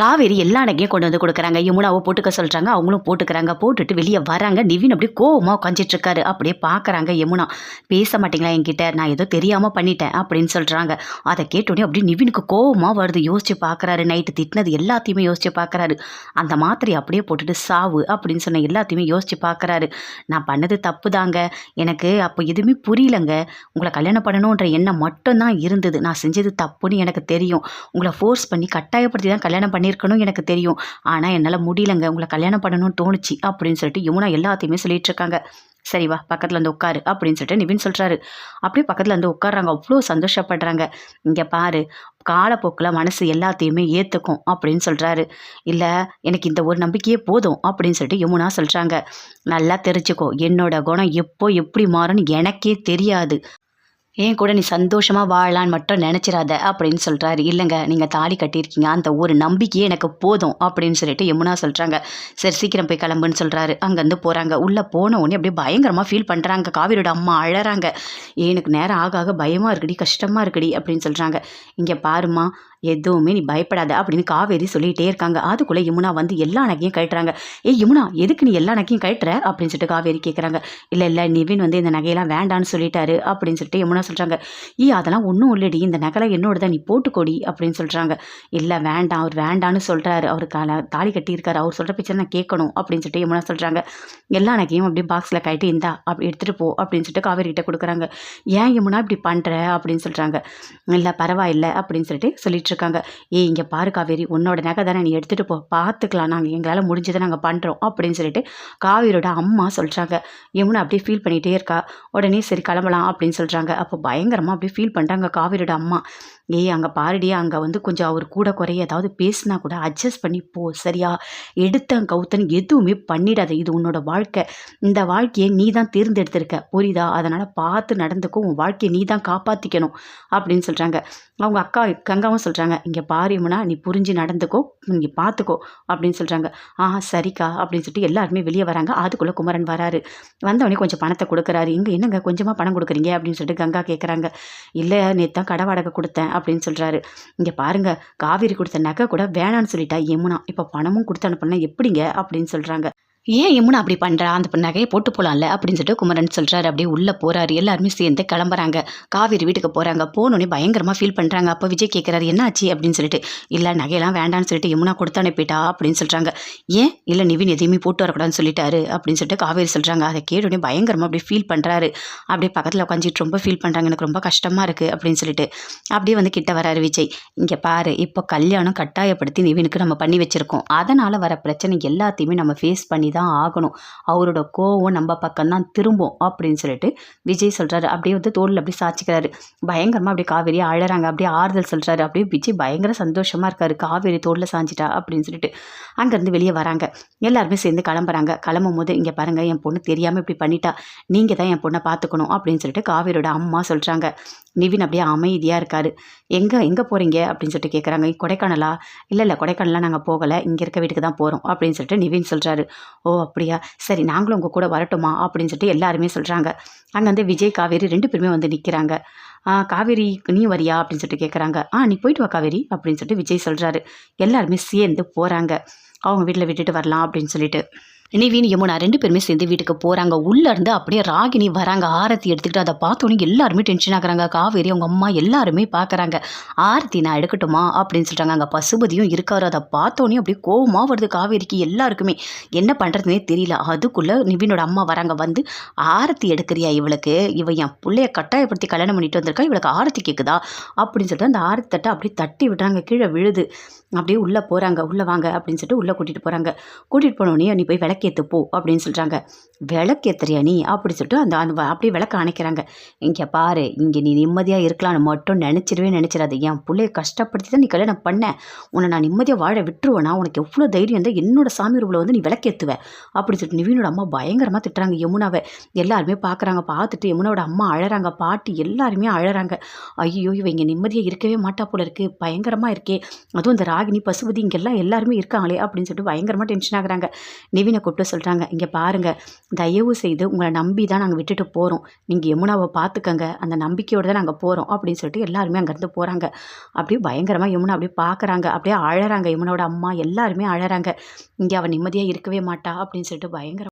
காவேரி எல்லா நகையும் கொண்டு வந்து கொடுக்குறாங்க. யமுனாவை போட்டுக்க சொல்கிறாங்க. அவங்களும் போட்டுக்கிறாங்க. போட்டுட்டு வெளியே வராங்க. நிவின் அப்படியே கோவமாக உட்காந்துட்டு இருக்காரு. அப்படியே பார்க்குறாங்க யமுனா. பேச மாட்டீங்களா என்கிட்ட, நான் ஏதோ தெரியாமல் பண்ணிட்டேன் அப்படின்னு சொல்கிறாங்க. அதை கேட்டோடனே அப்படியே நிவினுக்கு கோவமாக வருது. யோசிச்சு பார்க்குறாரு. நைட்டு திட்டினது எல்லாத்தையுமே யோசிச்சு பார்க்குறாரு. அந்த மாத்திரையை அப்படியே போட்டுட்டு சாவு அப்படின்னு சொன்ன எல்லாத்தையுமே யோசிச்சு பார்க்குறாரு. நான் பண்ணது தப்பு தாங்க, எனக்கு அப்போ எதுவுமே புரியலங்க. உங்களை கல்யாணம் பண்ணணுன்ற எண்ணம் மட்டும்தான் இருந்தது. நான் செஞ்சது தப்புன்னு எனக்கு தெரியும். உங்களை ஃபோர்ஸ் பண்ணி கட்டாயப்படுத்தி தான் கல்யாணம் பண்ணியிருக்கணும் எனக்கு தெரியும். ஆனால் என்னால் முடியலங்க, உங்களை கல்யாணம் பண்ணணும்னு தோணுச்சு அப்படின்னு சொல்லிட்டு யமுனா எல்லாத்தையுமே சொல்லிட்டு இருக்காங்க. சரி வா பக்கத்தில் வந்து உட்காரு அப்படின்னு சொல்லிட்டு நிவின் சொல்கிறாரு. அப்படியே பக்கத்தில் வந்து உட்காடுறாங்க. அவ்வளோ சந்தோஷப்படுறாங்க. இங்கே பாரு, காலப்போக்கில் மனசு எல்லாத்தையுமே ஏற்றுக்கும் அப்படின்னு சொல்கிறாரு. இல்லை எனக்கு இந்த ஒரு நம்பிக்கையே போதும் அப்படின்னு சொல்லிட்டு யமுனா சொல்கிறாங்க. நல்லா தெரிஞ்சுக்கோ, என்னோட குணம் எப்போ எப்படி மாறும்னு எனக்கே தெரியாது. ஏன் கூட நீ சந்தோஷமாக வாழலான்னு மட்டும் நினச்சிடாத அப்படின்னு சொல்கிறாரு. இல்லைங்க, நீங்கள் தாலி கட்டியிருக்கீங்க, அந்த ஒரு நம்பிக்கையே எனக்கு போதும் அப்படின்னு சொல்லிட்டு யமுனா சொல்கிறாங்க. சரி சீக்கிரம் போய் கிளம்புன்னு சொல்கிறாரு. அங்கேருந்து போகிறாங்க. உள்ளே போன உடனே அப்படியே பயங்கரமாக ஃபீல் பண்ணுறாங்க. காவிரியோட அம்மா அழறாங்க. எனக்கு நேரம் ஆக ஆக பயமாக இருக்குடி, கஷ்டமாக இருக்குடி அப்படின்னு சொல்கிறாங்க. இங்கே பாருமா, எதுவுமே நீ பயப்படாத அப்படின்னு காவேரி சொல்லிகிட்டே இருக்காங்க. அதுக்குள்ளே யமுனா வந்து எல்லா நகையும் கழட்டுறாங்க. ஏய் யமுனா, எதுக்கு நீ எல்லா நகையும் கழட்டுற அப்படின்னு சொல்லிட்டு காவேரி கேட்குறாங்க. இல்லை நிவின் வந்து இந்த நகையெல்லாம் வேண்டான்னு சொல்லிட்டாரு அப்படின்னு சொல்லிட்டு யமுனா சொல்கிறாங்க. அதெல்லாம் ஒன்றும் இல்லடி, இந்த நகலை என்னோட தான், நீ போட்டுக்கோடி அப்படின்னு சொல்கிறாங்க. இல்லை வேண்டாம், அவர் வேண்டான்னு சொல்கிறாரு, அவர் தாலி கட்டியிருக்காரு, அவர் சொல்கிற பிச்சை நான் கேட்கணும் அப்படின்னு சொல்லிட்டு யமுனா சொல்கிறாங்க. எல்லா நகையும் அப்படியே பாக்ஸில் கட்டி இந்தா அப்படி எடுத்துகிட்டு போ அப்படின்னு சொல்லிட்டு காவேரி கிட்ட கொடுக்குறாங்க. ஏன் யமுனா இப்படி பண்ணுற அப்படின்னு சொல்கிறாங்க. இல்லை பரவாயில்லை அப்படின்னு சொல்லிட்டு இருக்காங்க. இங்கே பாரு காவேரி, உன்னோட நகை தானே, நீ எடுத்துகிட்டு போ, பார்த்துக்கலாம், நாங்கள் எங்களால் முடிஞ்சதை நாங்கள் பண்ணுறோம் அப்படின்னு சொல்லிட்டு காவேரியோட அம்மா சொல்கிறாங்க. யமுனா அப்படியே ஃபீல் பண்ணிகிட்டே இருக்கா. உடனே சரி கிளம்பலாம் அப்படின்னு சொல்கிறாங்க. அப்போ பயங்கரமாக அப்படியே ஃபீல் பண்ணுறாங்க காவேரியோட அம்மா. அங்கே பாருடி, அங்கே வந்து கொஞ்சம் அவர் கூட குறைய ஏதாவது பேசினா கூட அட்ஜஸ்ட் பண்ணி போ, சரியா? எடுத்தன் கவுத்தன் எதுவுமே பண்ணிடாத, இது உன்னோட வாழ்க்கை, இந்த வாழ்க்கையை நீ தான் தேர்ந்தெடுத்திருக்க, புரியுதா? அதனால் பார்த்து நடந்துக்கும், உன் வாழ்க்கையை நீ தான் காப்பாற்றிக்கணும் அப்படின்னு சொல்கிறாங்க. அவங்க அக்கா கங்காவும் சொல்கிறாங்க. இங்கே பாருமுனா, நீ புரிஞ்சு நடந்துக்கோ, நீ பார்த்துக்கோ அப்படின்னு சொல்கிறாங்க. சரிக்கா அப்படின்னு சொல்லிட்டு எல்லாருமே வெளியே வராங்க. அதுக்குள்ளே குமரன் வராரு. வந்தவொடனே கொஞ்சம் பணத்தை கொடுக்குறாரு. என்னங்க கொஞ்சமாக பணம் கொடுக்குறீங்க அப்படின்னு சொல்லிட்டு கங்கா கேட்குறாங்க. இல்லை நேற்று தான் கடை வாடகை கொடுத்தேன் அப்படின்னு சொல்கிறாரு. இங்கே பாருங்க, காவேரி கொடுத்த நகை கூட வேணான்னு சொல்லிட்டா யமுனா, இப்போ பணமும் கொடுத்து அனுப்புனா எப்படிங்க அப்படின்னு சொல்கிறாங்க. ஏன் யமுனா அப்படி பண்ணுறா, அந்த நகையை போட்டு போகலாம்ல அப்படின்னு சொல்லிட்டு குமரன் சொல்கிறாரு. அப்படியே உள்ளே போகிறாரு. எல்லாருமே சேர்ந்து கிளம்புறாங்க. காவேரி வீட்டுக்கு போகிறாங்க. போனோடனே பயங்கரமாக ஃபீல் பண்ணுறாங்க. அப்போ விஜய் கேட்குறாரு, என்ன ஆச்சு அப்படின்னு சொல்லிட்டு. இல்லை நகையெல்லாம் வேண்டான்னு சொல்லிட்டு யமுனா கொடுத்து அனுப்பிட்டா அப்படின்னு சொல்கிறாங்க. ஏன் இல்லை நிவின் எதையுமே போட்டு வரக்கூடாதுன்னு சொல்லிட்டாரு அப்படின்னு சொல்லிட்டு காவேரி சொல்கிறாங்க. அதை கேட்டோடனே பயங்கரமாக அப்படியே ஃபீல் பண்ணுறாரு. அப்படியே பக்கத்தில் உட்காந்துட்டு ரொம்ப ஃபீல் பண்ணுறாங்க. எனக்கு ரொம்ப கஷ்டமாக இருக்குது அப்படின்னு சொல்லிட்டு அப்படியே வந்து கிட்ட வராரு விஜய். இங்கே பாரு, இப்போ கல்யாணம் கட்டாயப்படுத்தி நிவினுக்கு நம்ம பண்ணி வச்சுருக்கோம். அதனால் வர பிரச்சனை எல்லாத்தையுமே நம்ம ஃபேஸ் பண்ணி தான் ஆகணும். அவரோட கோவம் நம்ம பக்கம் தான் திரும்பும் அப்படின்னு சொல்லிட்டு விஜய் சொல்கிறாரு. அப்படியே வந்து தோளில் அப்படியே சாச்சிக்கிறாரு. பயங்கரமாக அப்படியே காவேரி அழறாங்க. அப்படியே ஆறுதல் சொல்கிறாரு. அப்படியே விஜய் பயங்கர சந்தோஷமாக இருக்காரு. காவேரி தோளில் சாஞ்சிட்டா அப்படின்னு சொல்லிட்டு அங்கேருந்து வெளியே வராங்க. எல்லாருமே சேர்ந்து கிளம்புறாங்க. கிளம்பும் போது இங்கே பாருங்கள், என் பொண்ணு தெரியாமல் இப்படி பண்ணிட்டா, நீங்கள் தான் என் பொண்ணை பார்த்துக்கணும் அப்படின்னு சொல்லிட்டு காவேரியோட அம்மா சொல்கிறாங்க. நிவின் அப்படியே அமைதியாக இருக்காரு. எங்கே போகிறீங்க அப்படின்னு சொல்லிட்டு கேட்குறாங்க. கொடைக்கானலா? இல்லை கொடைக்கானலாம் நாங்கள் போகலை, இங்கே இருக்க வீட்டுக்கு தான் போகிறோம் அப்படின்னு சொல்லிட்டு நிவின் சொல்கிறாரு. ஓ அப்படியா, சரி நாங்களும் உங்கள் கூட வரட்டுமா அப்படின்னு சொல்லிட்டு எல்லாருமே சொல்கிறாங்க. அங்கே வந்து விஜய் காவேரி 2 பேருமே வந்து நிற்கிறாங்க. காவேரி நீ வரியா அப்படின்னு சொல்லிட்டு கேட்குறாங்க. நீ போயிட்டு வா காவேரி அப்படின்னு சொல்லிட்டு விஜய் சொல்கிறாரு. எல்லாருமே சேர்ந்து போகிறாங்க. அவங்க வீட்டில் விட்டுட்டு வரலாம் அப்படின்னு சொல்லிட்டு நிவின் யமுனா 2 பேருமே சேர்ந்து வீட்டுக்கு போகிறாங்க. உள்ளேருந்து அப்படியே ராகினி வராங்க. ஆரத்தி எடுத்துக்கிட்டு அதை பார்த்தோன்னே எல்லாருமே டென்ஷன் ஆகுறாங்க. காவேரி அவங்க அம்மா எல்லாருமே பார்க்குறாங்க. ஆரத்தி நான் எடுக்கட்டுமா அப்படின்னு சொல்கிறாங்க. அங்கே பசுபதியும் இருக்காரு. அதை பார்த்தோன்னே அப்படியே கோவமாக வருது காவேரிக்கு. எல்லாருக்குமே என்ன பண்ணுறதுனே தெரியல. அதுக்குள்ளே நிவினோட அம்மா வராங்க. வந்து ஆரத்தி எடுக்கிறியா, இவளுக்கு இவ என் பிள்ளைய கட்டாயப்படுத்தி கல்யாணம் பண்ணிட்டு வந்திருக்கா, இவளுக்கு ஆரத்தி கேட்குதா அப்படின்னு சொல்லிட்டு அந்த ஆரத்தி தட்டை அப்படியே தட்டி விடுறாங்க. கீழே விழுது. அப்படியே உள்ளே போகிறாங்க. உள்ளே வாங்க அப்படின்னு சொல்லிட்டு உள்ளே கூட்டிகிட்டு போகிறாங்க. கூட்டிகிட்டு போனோடனே நீ போய் விளக்கேற்று போ அப்படின்னு சொல்கிறாங்க. விளக்கேற்றுறியா நீ அப்படி சொல்லிட்டு அந்த அப்படியே விளக்க அணைக்கிறாங்க. இங்கே பாரு, இங்கே நீ நிம்மதியாக இருக்கலாம்னு மட்டும் நினச்சிடாது. என் பிள்ளைய கஷ்டப்படுத்தி தான் நீ கல்யாணம் பண்ண, உன்னை நான் நிம்மதியாக வாழ விட்டுருவேனா? உனக்கு எவ்வளோ தைரியம் தான் என்னோட சாமி ரூபில் வந்து நீ விளக்கேற்றுவ அப்படி சொல்லிட்டு நிவினோட அம்மா பயங்கரமாக திட்டுறாங்க யமுனாவை. எல்லாருமே பார்க்குறாங்க. பார்த்துட்டு யமுனாவோட அம்மா அழறாங்க. பாட்டி எல்லாருமே அழறாங்க. ஐயோ இவ இங்கே நிம்மதியாக இருக்கவே மாட்டா போல இருக்குது, பயங்கரமாக இருக்கே, அதுவும் இந்த ராகினி பசுபதி இங்கெல்லாம் எல்லாருமே இருக்காங்களே அப்படின்னு சொல்லிட்டு பயங்கரமாக டென்ஷன் ஆகுறாங்க. நிவினை கூப்பிட்டு சொல்கிறாங்க, இங்கே பாருங்கள், தயவு செய்து உங்களை நம்பி தான் நாங்கள் விட்டுட்டு போகிறோம். நீங்கள் யமுனாவை பார்த்துக்கங்க, அந்த நம்பிக்கையோடு தான் நாங்கள் போகிறோம் அப்படின்னு சொல்லிட்டு எல்லாருமே அங்கேருந்து போகிறாங்க. அப்படியே பயங்கரமாக யமுனா அப்படியே பார்க்குறாங்க, அப்படியே அழறாங்க. யமுனாவோட அம்மா எல்லாருமே அழறாங்க. இங்கே அவள் நிம்மதியாக இருக்கவே மாட்டா அப்படின்னு சொல்லிட்டு பயங்கர